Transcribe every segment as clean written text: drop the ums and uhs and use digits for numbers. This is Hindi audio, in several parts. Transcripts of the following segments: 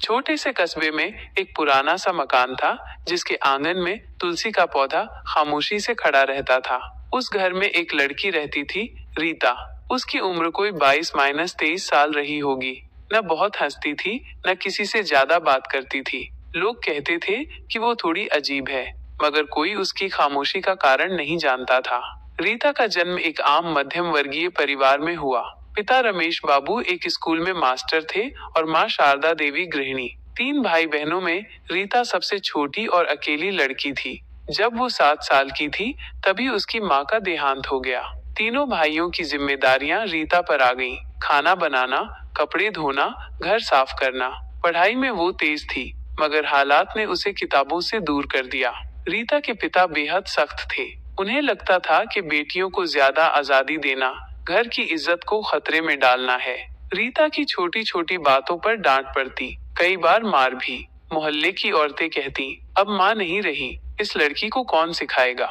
छोटे से कस्बे में एक पुराना सा मकान था जिसके आंगन में तुलसी का पौधा खामोशी से खड़ा रहता था। उस घर में एक लड़की रहती थी, रीता। उसकी उम्र कोई 22-23 साल रही होगी। न बहुत हंसती थी, न किसी से ज्यादा बात करती थी। लोग कहते थे कि वो थोड़ी अजीब है, मगर कोई उसकी खामोशी का कारण नहीं जानता था। रीता का जन्म एक आम मध्यम वर्गीय परिवार में हुआ। पिता रमेश बाबू एक स्कूल में मास्टर थे और माँ शारदा देवी गृहिणी। 3 भाई बहनों में रीता सबसे छोटी और अकेली लड़की थी। जब वो 7 साल की थी तभी उसकी माँ का देहांत हो गया। तीनों भाइयों की जिम्मेदारियां रीता पर आ गईं। खाना बनाना, कपड़े धोना, घर साफ करना। पढ़ाई में वो तेज थी, मगर हालात ने उसे किताबों से दूर कर दिया। रीता के पिता बेहद सख्त थे। उन्हें लगता था कि बेटियों को ज्यादा आजादी देना घर की इज्जत को खतरे में डालना है। रीता की छोटी छोटी बातों पर डांट पड़ती, कई बार मार भी। मोहल्ले की औरतें कहती, अब माँ नहीं रही, इस लड़की को कौन सिखाएगा।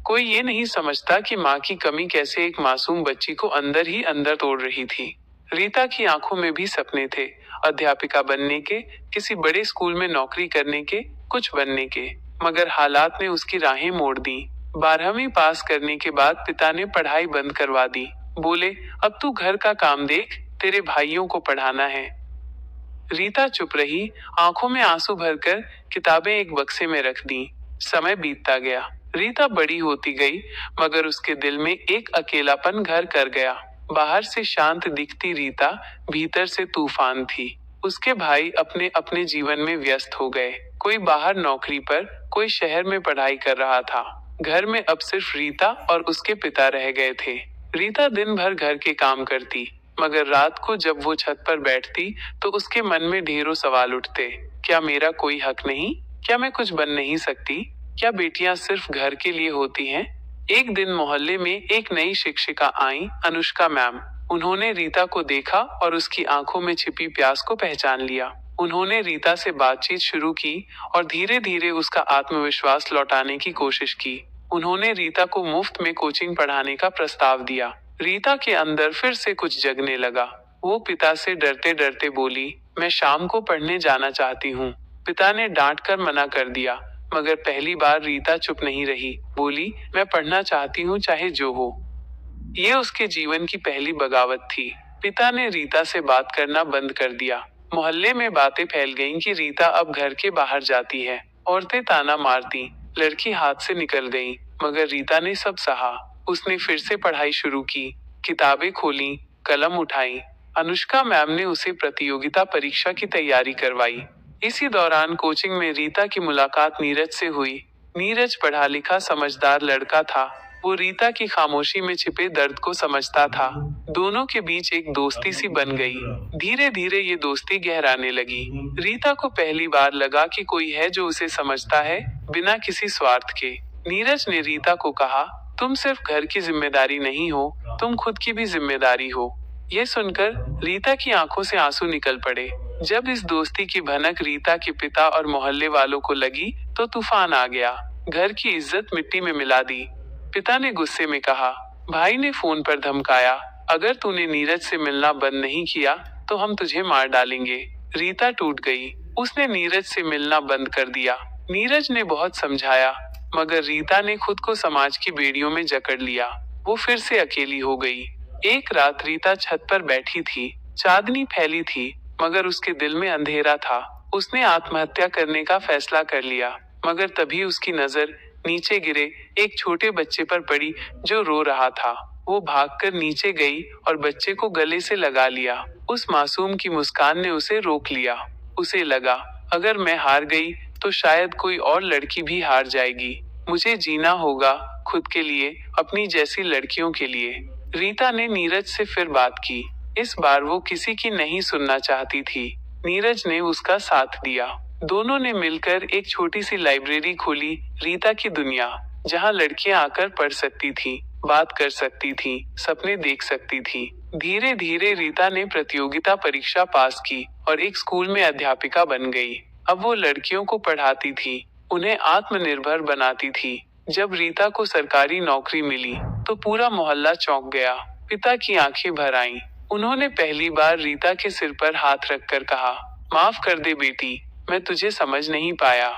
कोई ये नहीं समझता कि माँ की कमी कैसे एक मासूम बच्ची को अंदर ही अंदर तोड़ रही थी। रीता की आंखों में भी सपने थे, अध्यापिका बनने के, किसी बड़े स्कूल में नौकरी करने के, कुछ बनने के, मगर हालात ने उसकी राहें मोड़ दी। 12वीं पास करने के बाद पिता ने पढ़ाई बंद करवा दी। बोले, अब तू घर का काम देख, तेरे भाइयों को पढ़ाना है। रीता चुप रही, आंखों में आंसू भरकर किताबें एक बक्से में रख दी। समय बीतता गया, रीता बड़ी होती गई, मगर उसके दिल में एक अकेलापन घर कर गया। बाहर से शांत दिखती रीता भीतर से तूफान थी। उसके भाई अपने अपने जीवन में व्यस्त हो गए। कोई बाहर नौकरी पर, कोई शहर में पढ़ाई कर रहा था। घर में अब सिर्फ रीता और उसके पिता रह गए थे। रीता दिन भर घर के काम करती, मगर रात को जब वो छत पर बैठती तो उसके मन में ढेरों सवाल उठते। क्या मेरा कोई हक नहीं? क्या मैं कुछ बन नहीं सकती? क्या बेटियां सिर्फ घर के लिए होती हैं? एक दिन मोहल्ले में एक नई शिक्षिका आई, अनुष्का मैम। उन्होंने रीता को देखा और उसकी आंखों में छिपी प्यास को पहचान लिया। उन्होंने रीता से बातचीत शुरू की और धीरे धीरे उसका आत्मविश्वास लौटाने की कोशिश की। उन्होंने रीता को मुफ्त में कोचिंग पढ़ाने का प्रस्ताव दिया। रीता के अंदर फिर से कुछ जगने लगा। वो पिता से डरते डरते बोली, मैं शाम को पढ़ने जाना चाहती हूँ। पिता ने डांट कर मना कर दिया, मगर पहली बार रीता चुप नहीं रही। बोली, मैं पढ़ना चाहती हूँ चाहे जो हो। ये उसके जीवन की पहली बगावत थी। पिता ने रीता से बात करना बंद कर दिया। मोहल्ले में बातें फैल गईं कि रीता अब घर के बाहर जाती है। औरतें ताना मारती, लड़की हाथ से निकल गई, मगर रीता ने सब सहा। उसने फिर से पढ़ाई शुरू की, किताबें खोली, कलम उठाई। अनुष्का मैम ने उसे प्रतियोगिता परीक्षा की तैयारी करवाई। इसी दौरान कोचिंग में रीता की मुलाकात नीरज से हुई। नीरज पढ़ा लिखा समझदार लड़का था। वो रीता की खामोशी में छिपे दर्द को समझता था। दोनों के बीच एक दोस्ती सी बन गई। धीरे धीरे ये दोस्ती गहराने लगी। रीता को पहली बार लगा कि कोई है जो उसे समझता है, बिना किसी स्वार्थ के। नीरज ने रीता को कहा, तुम सिर्फ घर की जिम्मेदारी नहीं हो, तुम खुद की भी जिम्मेदारी हो। ये सुनकर रीता की आंखों से आंसू निकल पड़े। जब इस दोस्ती की भनक रीता के पिता और मोहल्ले वालों को लगी तो तूफान आ गया। घर की इज्जत मिट्टी में मिला दी। पिता ने गुस्से में कहा, भाई ने फोन पर धमकाया, अगर तूने नीरज से मिलना बंद नहीं किया तो हम तुझे मार डालेंगे। रीता टूट गई। उसने नीरज से मिलना बंद कर दिया। नीरज ने बहुत समझाया, मगर रीता ने खुद को समाज की बेड़ियों में जकड़ लिया। वो फिर से अकेली हो गई। एक रात रीता छत पर बैठी थी। चांदनी फैली थी, मगर उसके दिल में अंधेरा था। उसने आत्महत्या करने का फैसला कर लिया, मगर तभी उसकी नजर नीचे गिरे एक छोटे बच्चे पर पड़ी जो रो रहा था। वो भागकर नीचे गई और बच्चे को गले से लगा लिया। उस मासूम की मुस्कान ने उसे रोक लिया। उसे लगा, अगर मैं हार गई तो शायद कोई और लड़की भी हार जाएगी। मुझे जीना होगा, खुद के लिए, अपनी जैसी लड़कियों के लिए। रीता ने नीरज से फिर बात की। इस बार वो किसी की नहीं सुनना चाहती थी। नीरज ने उसका साथ दिया। दोनों ने मिलकर एक छोटी सी लाइब्रेरी खोली, रीता की दुनिया, जहाँ लड़कियां आकर पढ़ सकती थी, बात कर सकती थी, सपने देख सकती थी। धीरे धीरे रीता ने प्रतियोगिता परीक्षा पास की और एक स्कूल में अध्यापिका बन गई। अब वो लड़कियों को पढ़ाती थी, उन्हें आत्मनिर्भर बनाती थी। जब रीता को सरकारी नौकरी मिली तो पूरा मोहल्ला चौंक गया। पिता की आंखें भर आईं। उन्होंने पहली बार रीता के सिर पर हाथ रखकर कहा, माफ कर दे बेटी, मैं तुझे समझ नहीं पाया।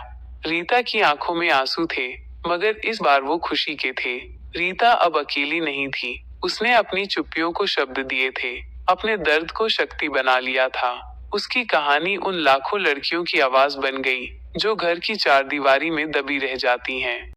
रीता की आंखों में आंसू थे, मगर इस बार वो खुशी के थे। रीता अब अकेली नहीं थी। उसने अपनी चुप्पियों को शब्द दिए थे, अपने दर्द को शक्ति बना लिया था। उसकी कहानी उन लाखों लड़कियों की आवाज बन गई जो घर की चारदीवारी में दबी रह जाती हैं।